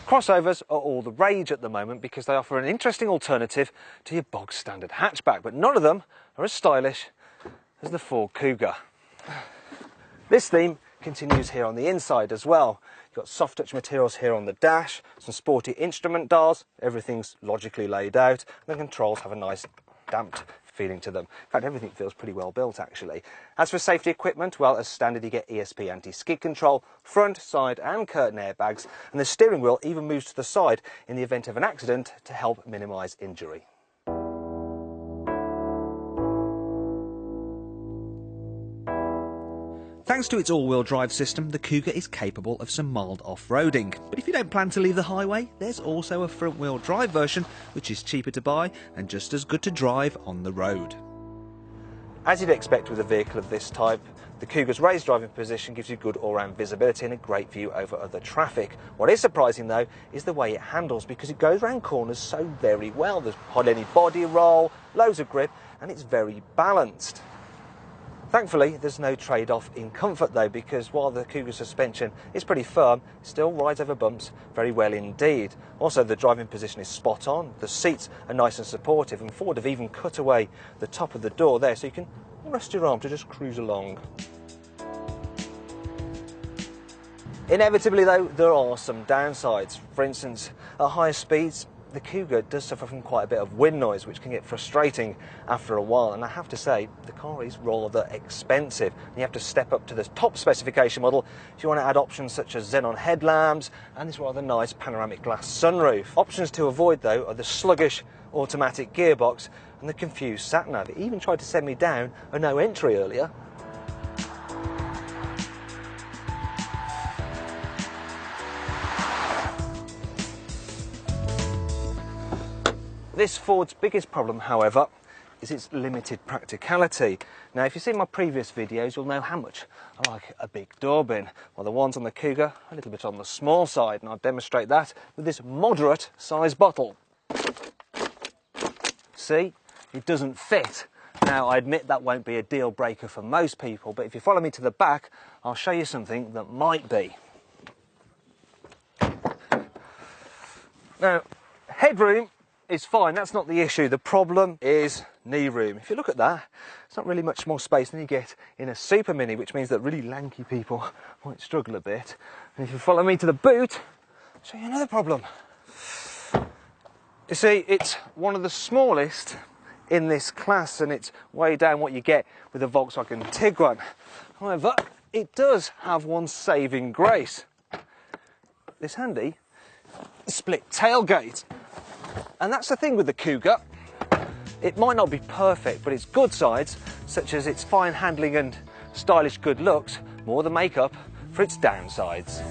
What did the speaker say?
Crossovers are all the rage at the moment because they offer an interesting alternative to your bog standard hatchback, but none of them are as stylish as the Ford Kuga. This theme continues here on the inside as well. You've got soft touch materials here on the dash, some sporty instrument dials, everything's logically laid out, and the controls have a nice damped feeling to them. In fact, everything feels pretty well built actually. As for safety equipment, well, as standard you get ESP anti-skid control, front, side and curtain airbags, and the steering wheel even moves to the side in the event of an accident to help minimise injury. Thanks to its all-wheel drive system, the Kuga is capable of some mild off-roading. But if you don't plan to leave the highway, there's also a front-wheel drive version, which is cheaper to buy and just as good to drive on the road. As you'd expect with a vehicle of this type, the Kuga's raised driving position gives you good all-round visibility and a great view over other traffic. What is surprising though is the way it handles, because it goes around corners so very well. There's hardly any body roll, loads of grip, and it's very balanced. Thankfully, there's no trade-off in comfort though, because while the Kuga suspension is pretty firm, it still rides over bumps very well indeed. Also, the driving position is spot on, the seats are nice and supportive, and Ford have even cut away the top of the door there so you can rest your arm to just cruise along. Inevitably though, there are some downsides. For instance, at higher speeds, the Kuga does suffer from quite a bit of wind noise, which can get frustrating after a while, and I have to say the car is rather expensive. You have to step up to the top specification model if you want to add options such as xenon headlamps and this rather nice panoramic glass sunroof. Options to avoid though are the sluggish automatic gearbox and the confused sat-nav. It even tried to send me down a no entry earlier. This Ford's biggest problem, however, is its limited practicality. Now, if you've seen my previous videos, you'll know how much I like a big door bin. Well, the ones on the Kuga, a little bit on the small side, and I'll demonstrate that with this moderate size bottle. See, it doesn't fit. Now, I admit that won't be a deal breaker for most people, but if you follow me to the back, I'll show you something that might be. Now, headroom is fine, that's not the issue. The problem is knee room. If you look at that, it's not really much more space than you get in a Super Mini, which means that really lanky people might struggle a bit. And if you follow me to the boot, I'll show you another problem. You see, it's one of the smallest in this class, and it's way down what you get with a Volkswagen Tiguan. However, it does have one saving grace. This handy split tailgate. And that's the thing with the Kuga. It might not be perfect, but its good sides, such as its fine handling and stylish good looks, more than make up for its downsides.